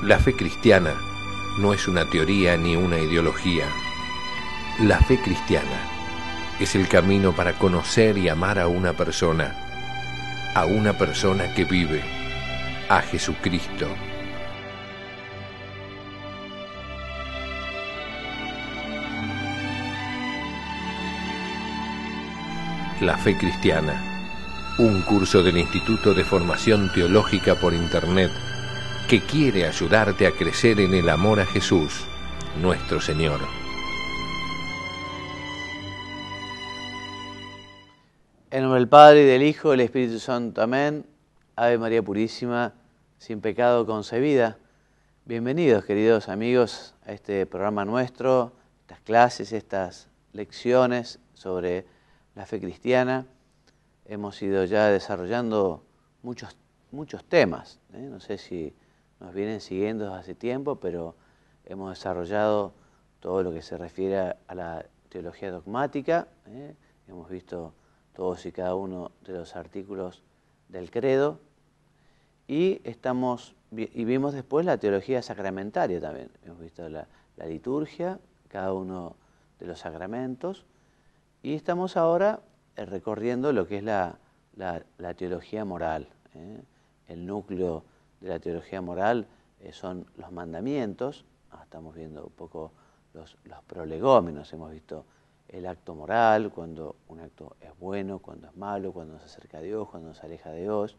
La fe cristiana no es una teoría ni una ideología. La fe cristiana es el camino para conocer y amar a una persona que vive, a Jesucristo. La fe cristiana, un curso del Instituto de Formación Teológica por Internet que quiere ayudarte a crecer en el amor a Jesús, nuestro Señor. En nombre del Padre, y del Hijo, y del Espíritu Santo. Amén. Ave María Purísima, sin pecado concebida. Bienvenidos, queridos amigos, a este programa nuestro, estas clases, estas lecciones sobre la fe cristiana. Hemos ido ya desarrollando muchos temas. No sé si nos vienen siguiendo desde hace tiempo, pero hemos desarrollado todo lo que se refiere a la teología dogmática. Hemos visto todos y cada uno de los artículos del credo y vimos después la teología sacramentaria también. Hemos visto la liturgia, cada uno de los sacramentos, y estamos ahora recorriendo lo que es la teología moral. El núcleo de la teología moral son los mandamientos. Estamos viendo un poco los prolegómenos. Hemos visto el acto moral, cuando un acto es bueno, cuando es malo, cuando se acerca a Dios, cuando se aleja de Dios.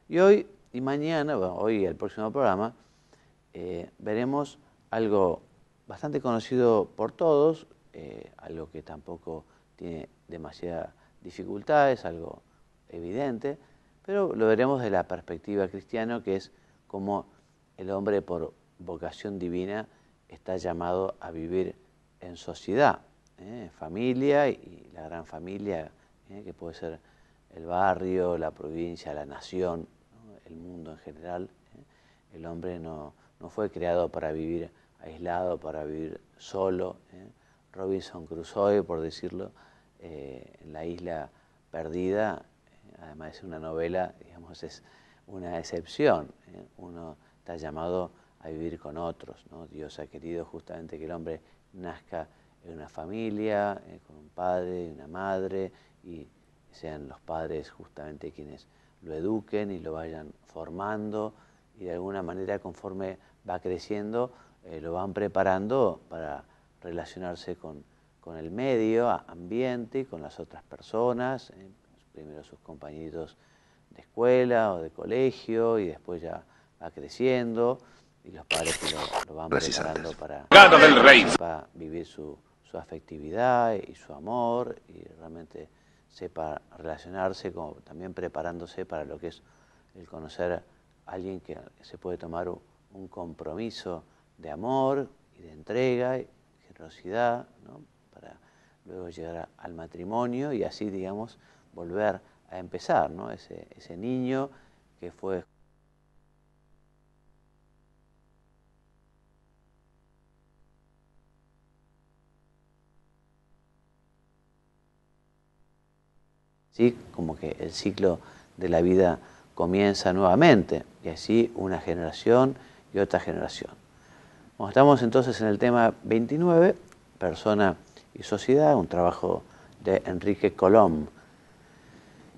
Y hoy y mañana, hoy el próximo programa, veremos algo bastante conocido por todos, algo que tampoco tiene demasiada dificultad, es algo evidente, pero lo veremos de la perspectiva cristiana, que es cómo el hombre por vocación divina está llamado a vivir en sociedad, familia y la gran familia, que puede ser el barrio, la provincia, la nación, ¿no? El mundo en general. El hombre no fue creado para vivir aislado, para vivir solo. Robinson Crusoe, por decirlo, en la isla perdida, además es una novela, digamos, es una excepción. Uno está llamado a vivir con otros, ¿no? Dios ha querido justamente que el hombre nazca en una familia, con un padre y una madre, y sean los padres justamente quienes lo eduquen y lo vayan formando, y de alguna manera conforme va creciendo lo van preparando para relacionarse con el medio ambiente y con las otras personas, primero sus compañeritos de escuela o de colegio, y después ya va creciendo, y los padres que lo van preparando para vivir su afectividad y su amor, y realmente sepa relacionarse, como también preparándose para lo que es el conocer a alguien que se puede tomar un compromiso de amor y de entrega y generosidad, ¿no? Para luego llegar al matrimonio y así, digamos, volver a empezar, ¿no? Ese niño que fue ¿sí? Como que el ciclo de la vida comienza nuevamente, y así una generación y otra generación. Bueno, estamos entonces en el tema 29, persona y sociedad, un trabajo de Enrique Colom.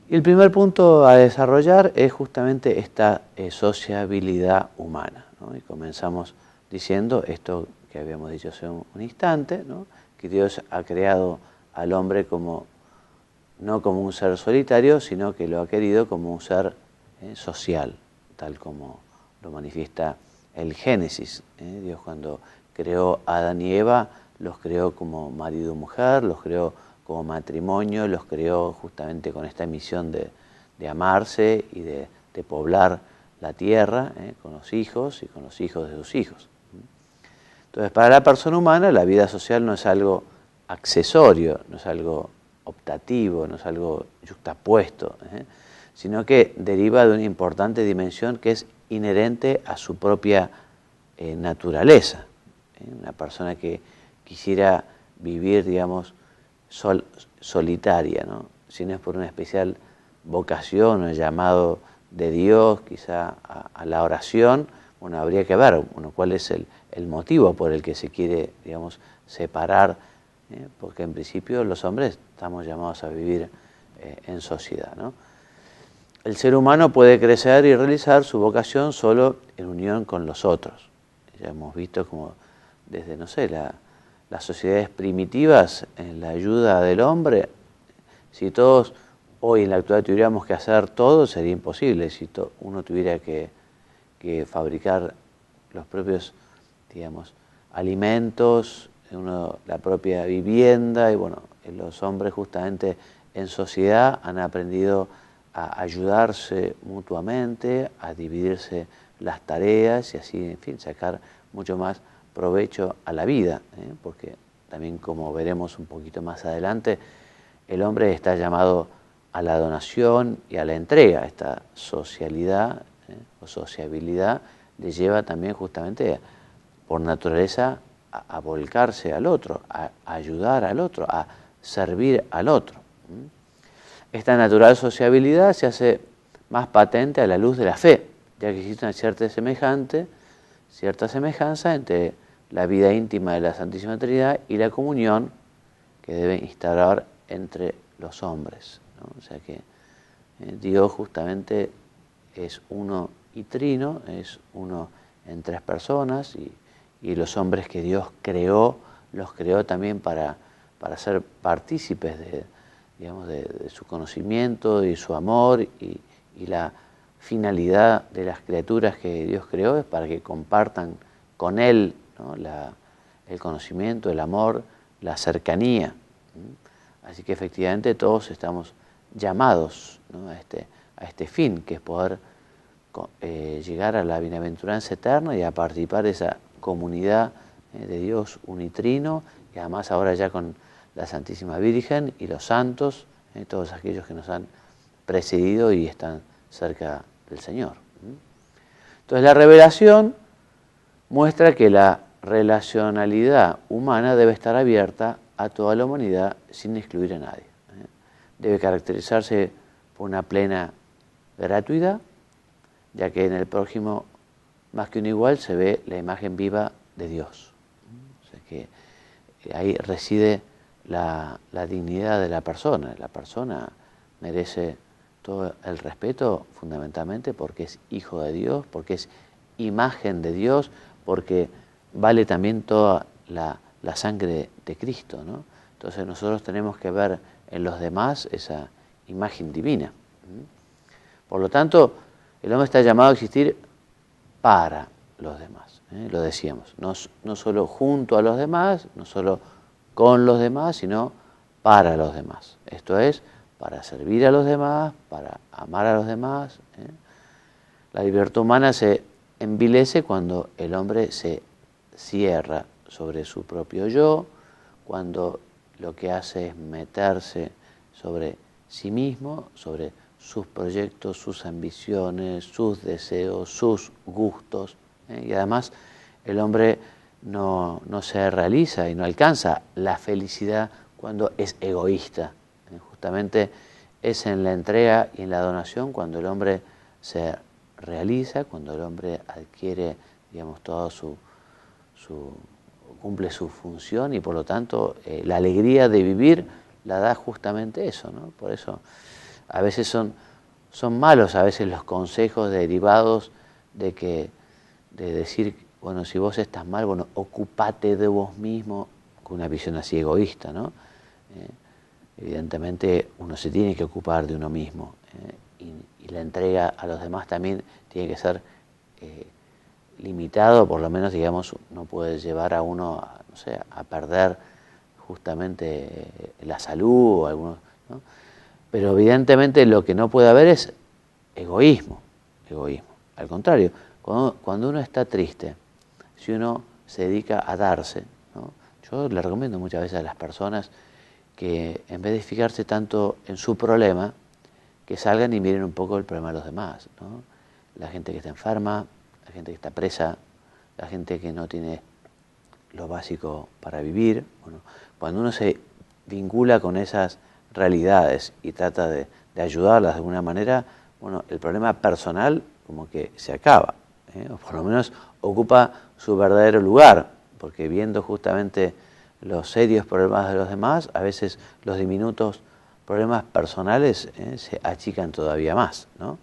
Y el primer punto a desarrollar es justamente esta sociabilidad humana, ¿no? Y comenzamos diciendo esto que habíamos dicho hace un instante, ¿no? Que Dios ha creado al hombre no como un ser solitario, sino que lo ha querido como un ser social, tal como lo manifiesta el Génesis. Dios, cuando creó a Adán y Eva, los creó como marido y mujer, los creó como matrimonio, los creó justamente con esta misión de amarse y de poblar la tierra, con los hijos y con los hijos de sus hijos. Entonces, para la persona humana, la vida social no es algo accesorio, no es algo optativo, no es algo yuxtapuesto, sino que deriva de una importante dimensión que es inherente a su propia naturaleza. Una persona que quisiera vivir, digamos, solitaria, ¿no? Si no es por una especial vocación o llamado de Dios, quizá a la oración, bueno, habría que ver, bueno, cuál es el motivo por el que se quiere, digamos, separar, porque en principio los hombres estamos llamados a vivir en sociedad, ¿no? El ser humano puede crecer y realizar su vocación solo en unión con los otros. Ya hemos visto como desde, no sé, las sociedades primitivas, en la ayuda del hombre, si todos hoy en la actualidad tuviéramos que hacer todo, sería imposible. Si uno tuviera que fabricar los propios, digamos, alimentos, la propia vivienda, y bueno, los hombres justamente en sociedad han aprendido a ayudarse mutuamente, a dividirse las tareas y así, en fin, sacar mucho más provecho a la vida, porque también, como veremos un poquito más adelante, el hombre está llamado a la donación y a la entrega. Esta socialidad o sociabilidad le lleva también justamente por naturaleza a volcarse al otro, a ayudar al otro, a servir al otro. Esta natural sociabilidad se hace más patente a la luz de la fe, ya que existe una cierta semejanza entre la vida íntima de la Santísima Trinidad y la comunión que debe instaurar entre los hombres, ¿no? O sea que Dios justamente es uno y trino, es uno en tres personas, y los hombres que Dios creó, los creó también para ser partícipes de su conocimiento y su amor, y la finalidad de las criaturas que Dios creó es para que compartan con Él, ¿no? El conocimiento, el amor, la cercanía. Así que efectivamente todos estamos llamados, ¿no? a este fin, que es poder llegar a la bienaventuranza eterna y a participar de esa comunidad de Dios unitrino, y además ahora ya con la Santísima Virgen y los santos, todos aquellos que nos han precedido y están cerca del Señor. Entonces la revelación muestra que la relacionalidad humana debe estar abierta a toda la humanidad sin excluir a nadie. Debe caracterizarse por una plena gratuidad, ya que en el prójimo, más que un igual, se ve la imagen viva de Dios. O sea que ahí reside la dignidad de la persona. La persona merece todo el respeto fundamentalmente porque es hijo de Dios, porque es imagen de Dios, porque vale también toda la sangre de Cristo, ¿no? Entonces nosotros tenemos que ver en los demás esa imagen divina. Por lo tanto, el hombre está llamado a existir para los demás, lo decíamos, no solo junto a los demás, no solo con los demás, sino para los demás. Esto es, para servir a los demás, para amar a los demás. La libertad humana se envilece cuando el hombre se cierra sobre su propio yo, cuando lo que hace es meterse sobre sí mismo, sobre sus proyectos, sus ambiciones, sus deseos, sus gustos. Y además el hombre no se realiza y no alcanza la felicidad cuando es egoísta. Justamente es en la entrega y en la donación cuando el hombre se realiza, cuando el hombre adquiere, digamos, cumple su función, y por lo tanto la alegría de vivir la da justamente eso, ¿no? Por eso a veces son malos a veces los consejos derivados de decir, bueno, si vos estás mal, bueno, ocupate de vos mismo, con una visión así egoísta, ¿no? Evidentemente uno se tiene que ocupar de uno mismo, y la entrega a los demás también tiene que ser limitado, por lo menos, digamos, no puede llevar a uno a perder justamente la salud o algunos, ¿no? Pero evidentemente lo que no puede haber es egoísmo. Al contrario, cuando uno está triste, si uno se dedica a darse, ¿no? Yo le recomiendo muchas veces a las personas que en vez de fijarse tanto en su problema, que salgan y miren un poco el problema de los demás, ¿no? La gente que está enferma, la gente que está presa, la gente que no tiene lo básico para vivir. Bueno, cuando uno se vincula con esas realidades y trata de ayudarlas de alguna manera, bueno, el problema personal como que se acaba. o por lo menos ocupa su verdadero lugar, porque viendo justamente los serios problemas de los demás, a veces los diminutos problemas personales se achican todavía más, ¿no?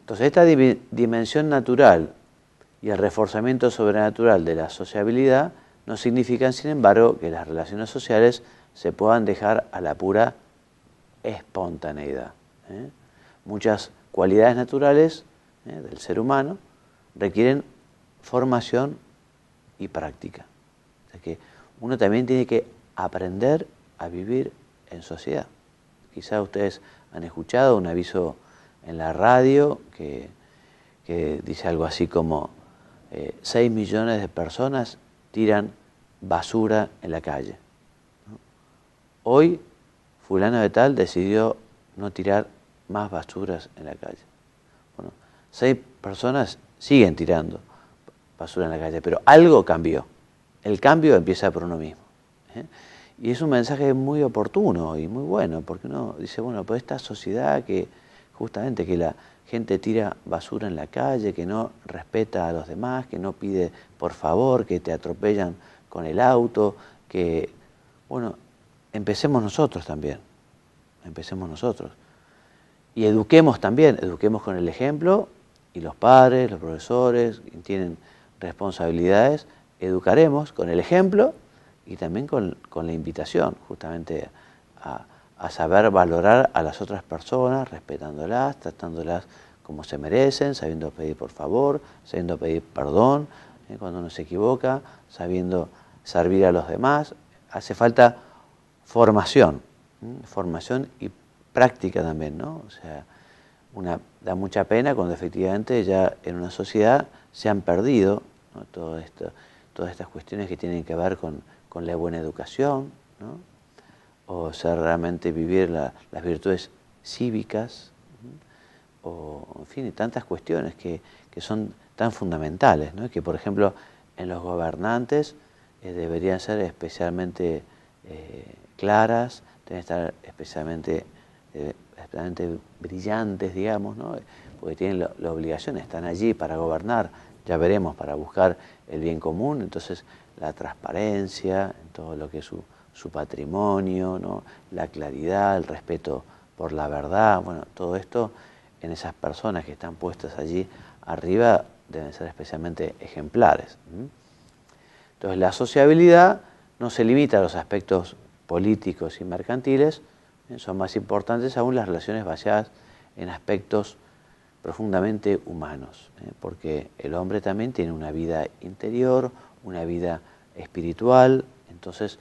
Entonces, esta dimensión natural y el reforzamiento sobrenatural de la sociabilidad no significan, sin embargo, que las relaciones sociales se puedan dejar a la pura espontaneidad. Muchas cualidades naturales del ser humano requieren formación y práctica. O sea que uno también tiene que aprender a vivir en sociedad. Quizá ustedes han escuchado un aviso en la radio que dice algo así como 6 millones de personas tiran basura en la calle. Hoy, fulano de tal decidió no tirar más basuras en la calle. Bueno, 6 personas siguen tirando basura en la calle, pero algo cambió. El cambio empieza por uno mismo. Y es un mensaje muy oportuno y muy bueno, porque uno dice, bueno, pues esta sociedad que justamente que la gente tira basura en la calle, que no respeta a los demás, que no pide por favor, que te atropellan con el auto, que, bueno, empecemos nosotros también, empecemos nosotros. Y eduquemos también, eduquemos con el ejemplo, y los padres, los profesores, quienes tienen responsabilidades, educaremos con el ejemplo y también con la invitación, justamente a saber valorar a las otras personas, respetándolas, tratándolas como se merecen, sabiendo pedir por favor, sabiendo pedir perdón cuando uno se equivoca, sabiendo servir a los demás. Hace falta formación, formación y práctica también, ¿no? O sea, da mucha pena cuando efectivamente ya en una sociedad se han perdido, ¿no? Todas estas cuestiones que tienen que ver con la buena educación, ¿no? O sea, realmente vivir las virtudes cívicas, o en fin, y tantas cuestiones que son tan fundamentales, ¿no? Que por ejemplo en los gobernantes deberían ser especialmente claras, deben estar especialmente brillantes, digamos, ¿no? Porque tienen la obligación, están allí para gobernar, ya veremos, para buscar el bien común. Entonces la transparencia en todo lo que es su patrimonio, ¿no? La claridad, el respeto por la verdad, bueno, todo esto en esas personas que están puestas allí arriba deben ser especialmente ejemplares. Entonces la sociabilidad no se limita a los aspectos políticos y mercantiles, son más importantes aún las relaciones basadas en aspectos profundamente humanos, porque el hombre también tiene una vida interior, una vida espiritual. Entonces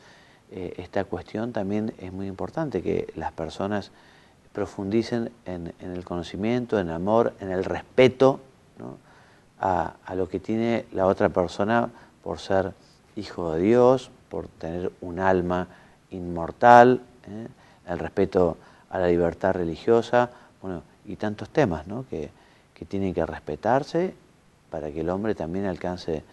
esta cuestión también es muy importante, que las personas profundicen en el conocimiento, en el amor, en el respeto, ¿no? a lo que tiene la otra persona por ser hijo de Dios, por tener un alma inmortal, el respeto a la libertad religiosa, bueno, y tantos temas, ¿no? que tienen que respetarse para que el hombre también alcance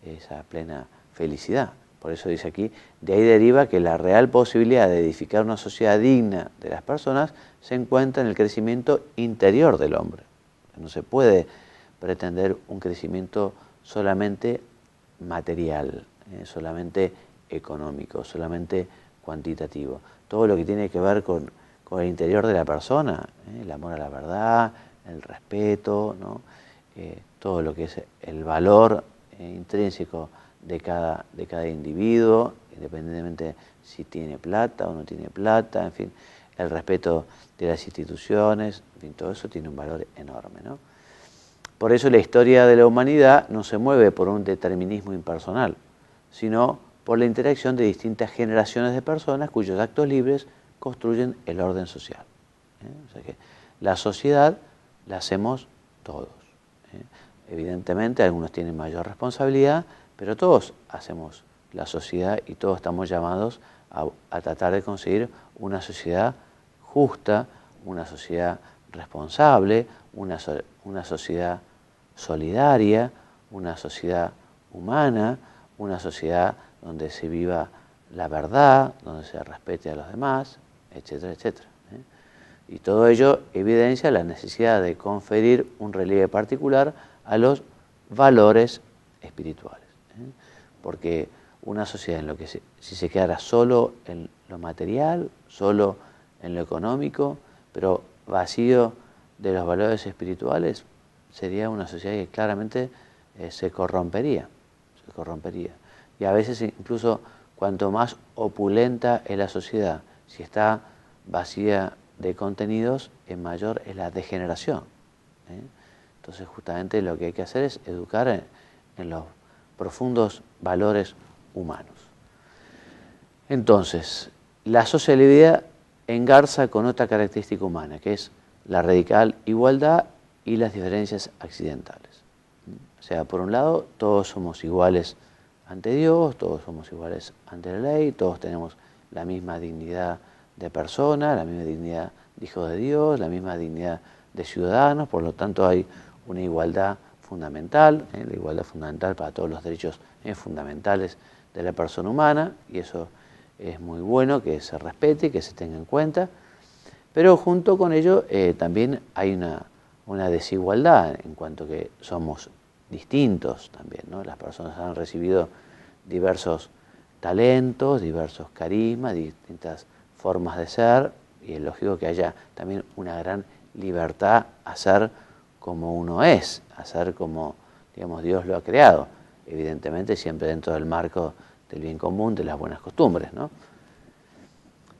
esa plena felicidad. Por eso dice aquí, de ahí deriva que la real posibilidad de edificar una sociedad digna de las personas se encuentra en el crecimiento interior del hombre. No se puede pretender un crecimiento solamente material, solamente económico, solamente cuantitativo. Todo lo que tiene que ver con el interior de la persona, el amor a la verdad, el respeto, ¿no? Todo lo que es el valor intrínseco de cada individuo, independientemente si tiene plata o no tiene plata, en fin, el respeto de las instituciones, en fin, todo eso tiene un valor enorme, ¿no? Por eso la historia de la humanidad no se mueve por un determinismo impersonal, sino por la interacción de distintas generaciones de personas cuyos actos libres construyen el orden social. O sea que la sociedad la hacemos todos. Evidentemente algunos tienen mayor responsabilidad, pero todos hacemos la sociedad y todos estamos llamados a tratar de conseguir una sociedad justa, una sociedad responsable, una sociedad solidaria, una sociedad humana, una sociedad donde se viva la verdad, donde se respete a los demás, etcétera, etcétera. Y todo ello evidencia la necesidad de conferir un relieve particular a los valores espirituales. Porque una sociedad en lo que si se quedara solo en lo material, solo en lo económico, pero vacío de los valores espirituales, sería una sociedad que claramente se corrompería. Y a veces incluso cuanto más opulenta es la sociedad, si está vacía de contenidos, mayor es la degeneración. Entonces justamente lo que hay que hacer es educar en los profundos valores humanos. Entonces, la sociabilidad engarza con otra característica humana, que es la radical igualdad y las diferencias accidentales. O sea, por un lado, todos somos iguales ante Dios, todos somos iguales ante la ley, todos tenemos la misma dignidad de persona, la misma dignidad de hijos de Dios, la misma dignidad de ciudadanos, por lo tanto hay una igualdad fundamental, la igualdad fundamental para todos los derechos fundamentales de la persona humana, y eso es muy bueno que se respete, que se tenga en cuenta, pero junto con ello también hay una desigualdad en cuanto que somos distintos también, ¿no? Las personas han recibido diversos talentos, diversos carismas, distintas formas de ser, y es lógico que haya también una gran libertad a ser como uno es, a ser como, digamos, Dios lo ha creado, evidentemente siempre dentro del marco del bien común, de las buenas costumbres, ¿no?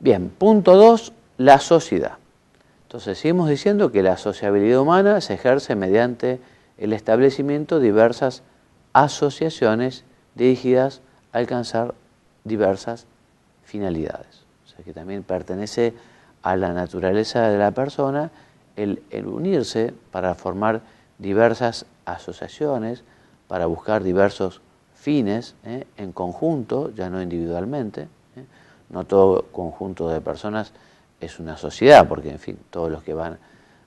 Bien, punto 2, la sociedad. Entonces, seguimos diciendo que la sociabilidad humana se ejerce mediante el establecimiento de diversas asociaciones dirigidas a alcanzar diversas finalidades. O sea, que también pertenece a la naturaleza de la persona el unirse para formar diversas asociaciones, para buscar diversos fines en conjunto, ya no individualmente. No todo conjunto de personas es una sociedad, porque en fin, todos los que van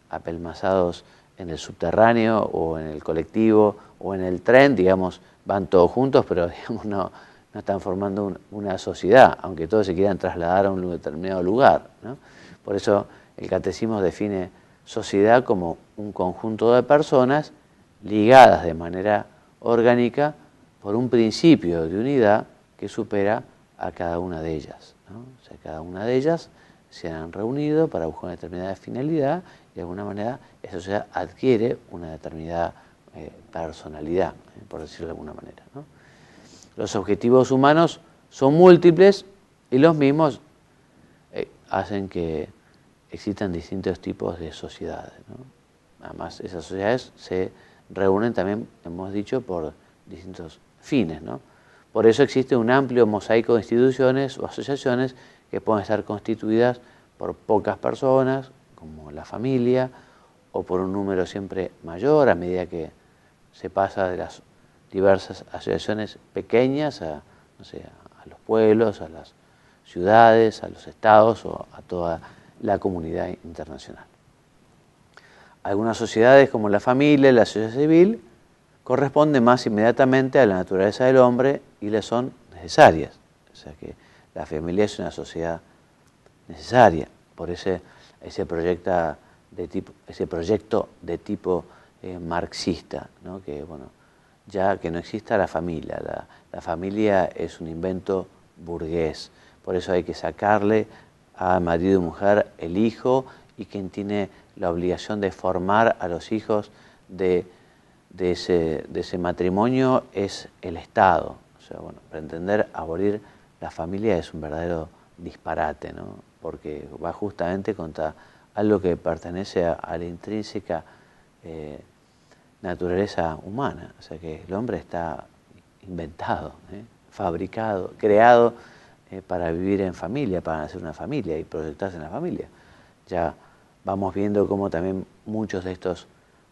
apelmazados en el subterráneo o en el colectivo o en el tren, digamos, van todos juntos, pero digamos no están formando una sociedad, aunque todos se quieran trasladar a un determinado lugar, ¿no? Por eso el catecismo define sociedad como un conjunto de personas ligadas de manera orgánica por un principio de unidad que supera a cada una de ellas, ¿no? O sea, cada una de ellas se han reunido para buscar una determinada finalidad y de alguna manera esa sociedad adquiere una determinada personalidad, por decirlo de alguna manera, ¿no? Los objetivos humanos son múltiples y los mismos hacen que existan distintos tipos de sociedades, ¿no? Además, esas sociedades se reúnen también, hemos dicho, por distintos fines, ¿no? Por eso existe un amplio mosaico de instituciones o asociaciones que pueden estar constituidas por pocas personas, como la familia, o por un número siempre mayor a medida que se pasa de las diversas asociaciones pequeñas a los pueblos, a las ciudades, a los estados o a toda la comunidad internacional. Algunas sociedades, como la familia y la sociedad civil, corresponden más inmediatamente a la naturaleza del hombre y le son necesarias. O sea que la familia es una sociedad necesaria, por ese proyecto de tipo marxista, ¿no? Que bueno, ya que no exista la familia, la familia es un invento burgués, por eso hay que sacarle a marido y mujer el hijo, y quien tiene la obligación de formar a los hijos de ese matrimonio es el Estado. O sea, bueno, para entender, abolir la familia es un verdadero disparate, ¿no? Porque va justamente contra algo que pertenece a la intrínseca naturaleza humana. O sea que el hombre está inventado, fabricado, creado para vivir en familia, para hacer una familia y proyectarse en la familia. Ya vamos viendo cómo también muchos de estos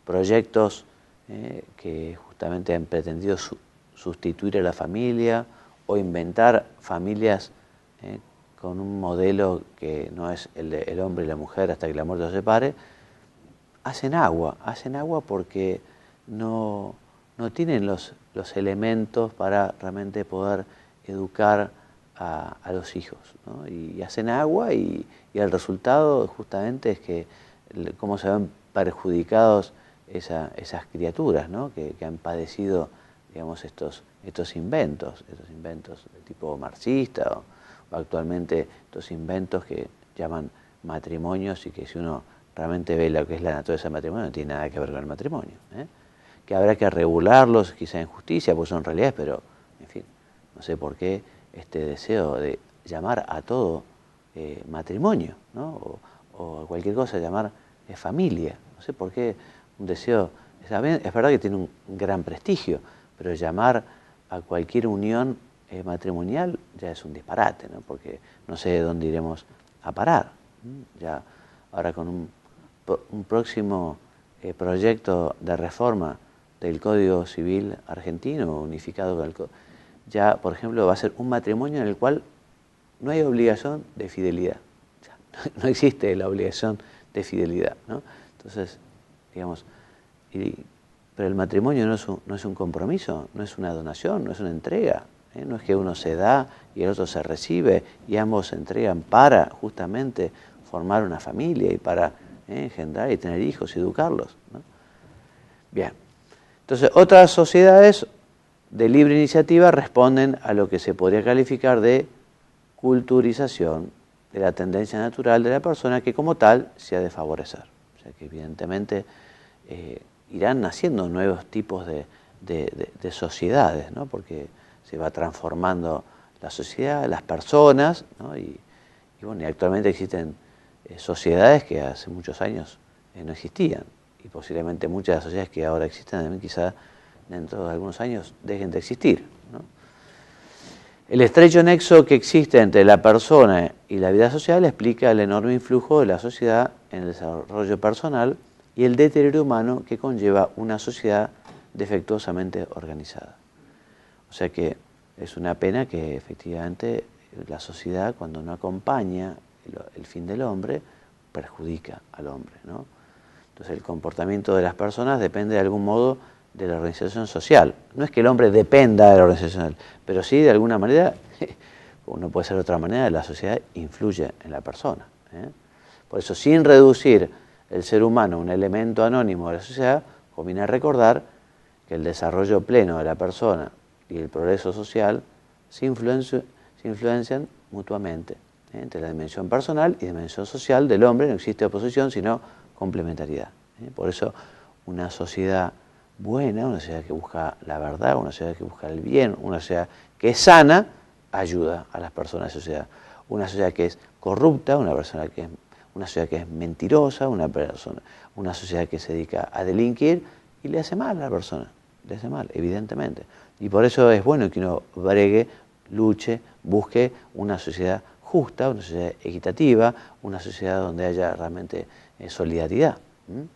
proyectos que justamente han pretendido sustituir a la familia o inventar familias con un modelo que no es el del hombre y la mujer hasta que la muerte los separe, hacen agua porque no tienen los elementos para realmente poder educar a los hijos, ¿no? Y hacen agua y el resultado justamente es que cómo se ven perjudicados esas criaturas, ¿no? que han padecido, digamos, estos inventos de tipo marxista o actualmente estos inventos que llaman matrimonios y que si uno realmente ve lo que es la naturaleza del matrimonio no tiene nada que ver con el matrimonio, que habrá que regularlos quizá en justicia, pues son realidades, pero en fin, no sé por qué este deseo de llamar a todo matrimonio, ¿no? o cualquier cosa llamar familia, no sé por qué un deseo, es verdad que tiene un gran prestigio, pero llamar a cualquier unión matrimonial ya es un disparate, ¿no? Porque no sé dónde iremos a parar. Ya ahora con un próximo proyecto de reforma del Código Civil argentino, unificado con el Código, ya, por ejemplo, va a ser un matrimonio en el cual no hay obligación de fidelidad. O sea, no existe la obligación de fidelidad, ¿no? Entonces, digamos, pero el matrimonio no es un compromiso, no es una donación, no es una entrega. No es que uno se da y el otro se recibe y ambos se entregan para justamente formar una familia y para engendrar y tener hijos y educarlos, ¿no? Bien, entonces otras sociedades de libre iniciativa responden a lo que se podría calificar de culturización de la tendencia natural de la persona que como tal se ha de favorecer. O sea que evidentemente irán naciendo nuevos tipos de sociedades, ¿no? Porque se va transformando la sociedad, las personas, ¿no? Y bueno, y actualmente existen sociedades que hace muchos años no existían, y posiblemente muchas de las sociedades que ahora existen también quizá dentro de algunos años dejen de existir, ¿no? El estrecho nexo que existe entre la persona y la vida social explica el enorme influjo de la sociedad en el desarrollo personal y el deterioro humano que conlleva una sociedad defectuosamente organizada. O sea que es una pena que efectivamente la sociedad, cuando no acompaña el fin del hombre, perjudica al hombre, ¿no? Entonces el comportamiento de las personas depende de algún modo de la organización social. No es que el hombre dependa de la organización social, pero sí de alguna manera, como no puede ser de otra manera, la sociedad influye en la persona, Por eso, sin reducir el ser humano a un elemento anónimo de la sociedad, conviene recordar que el desarrollo pleno de la persona y el progreso social se influencian mutuamente. Entre la dimensión personal y la dimensión social del hombre no existe oposición, sino complementariedad. Por eso una sociedad buena, una sociedad que busca la verdad, una sociedad que busca el bien, una sociedad que es sana, ayuda a las personas de la sociedad. Una sociedad que es corrupta, una sociedad que es mentirosa, una sociedad que se dedica a delinquir y le hace mal a la persona, le hace mal, evidentemente. Y por eso es bueno que uno bregue, luche, busque una sociedad justa, una sociedad equitativa, una sociedad donde haya realmente solidaridad. En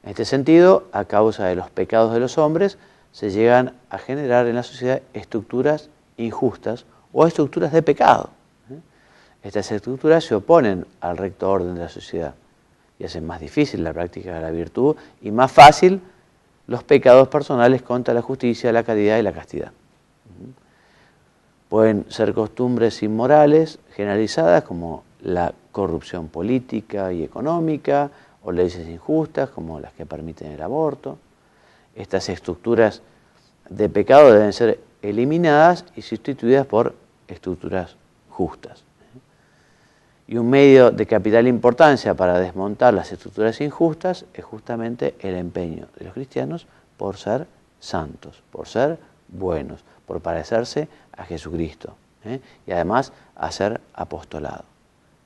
este sentido, a causa de los pecados de los hombres, se llegan a generar en la sociedad estructuras injustas o estructuras de pecado. Estas estructuras se oponen al recto orden de la sociedad y hacen más difícil la práctica de la virtud y más fácil los pecados personales contra la justicia, la caridad y la castidad. Pueden ser costumbres inmorales generalizadas como la corrupción política y económica o leyes injustas como las que permiten el aborto. Estas estructuras de pecado deben ser eliminadas y sustituidas por estructuras justas. Y un medio de capital importancia para desmontar las estructuras injustas es justamente el empeño de los cristianos por ser santos, por ser buenos, por parecerse a Jesucristo, y además hacer apostolado.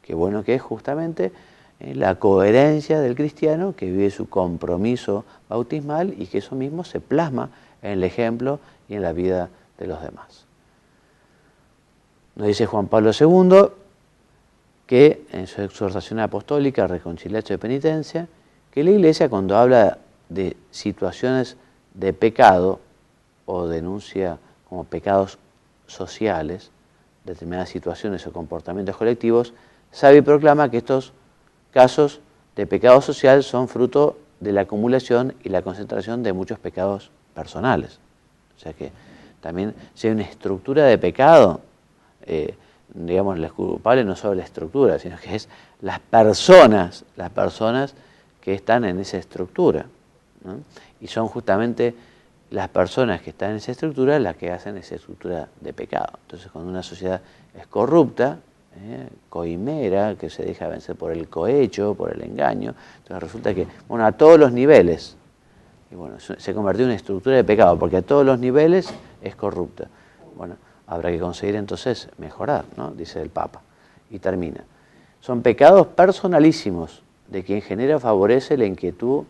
Qué bueno que es justamente la coherencia del cristiano que vive su compromiso bautismal y que eso mismo se plasma en el ejemplo y en la vida de los demás. Nos dice Juan Pablo II que en su exhortación apostólica, Reconciliatio de Penitencia, que la Iglesia cuando habla de situaciones de pecado o denuncia como pecados sociales, determinadas situaciones o comportamientos colectivos, sabe y proclama que estos casos de pecado social son fruto de la acumulación y la concentración de muchos pecados personales. O sea que también si hay una estructura de pecado, digamos, los culpables no solo la estructura, sino que es las personas que están en esa estructura. ¿no? Y son justamente las personas que están en esa estructura las que hacen esa estructura de pecado. Entonces, cuando una sociedad es corrupta, coimera, que se deja vencer por el cohecho, por el engaño, entonces resulta que, bueno, a todos los niveles, y bueno, se convirtió en una estructura de pecado, porque a todos los niveles es corrupta. Bueno, habrá que conseguir entonces mejorar, ¿no? Dice el Papa. Y termina. Son pecados personalísimos de quien genera o favorece la inquietud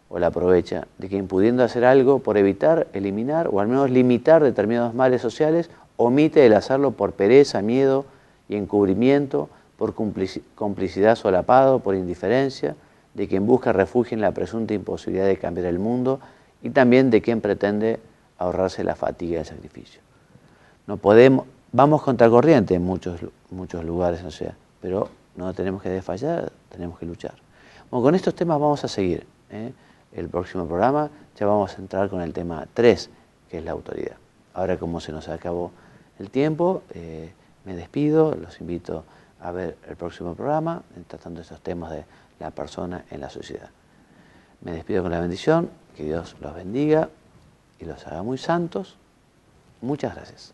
o la aprovecha, de quien pudiendo hacer algo por evitar, eliminar o al menos limitar determinados males sociales, omite el hacerlo por pereza, miedo y encubrimiento, por complicidad solapado, por indiferencia, de quien busca refugio en la presunta imposibilidad de cambiar el mundo y también de quien pretende ahorrarse la fatiga del sacrificio. No podemos, vamos contracorriente en muchos lugares, o sea, pero no tenemos que desfallar, tenemos que luchar. Bueno, con estos temas vamos a seguir. El próximo programa ya vamos a entrar con el tema 3, que es la autoridad. Ahora, como se nos acabó el tiempo, me despido, los invito a ver el próximo programa, tratando estos temas de la persona en la sociedad. Me despido con la bendición, que Dios los bendiga y los haga muy santos. Muchas gracias.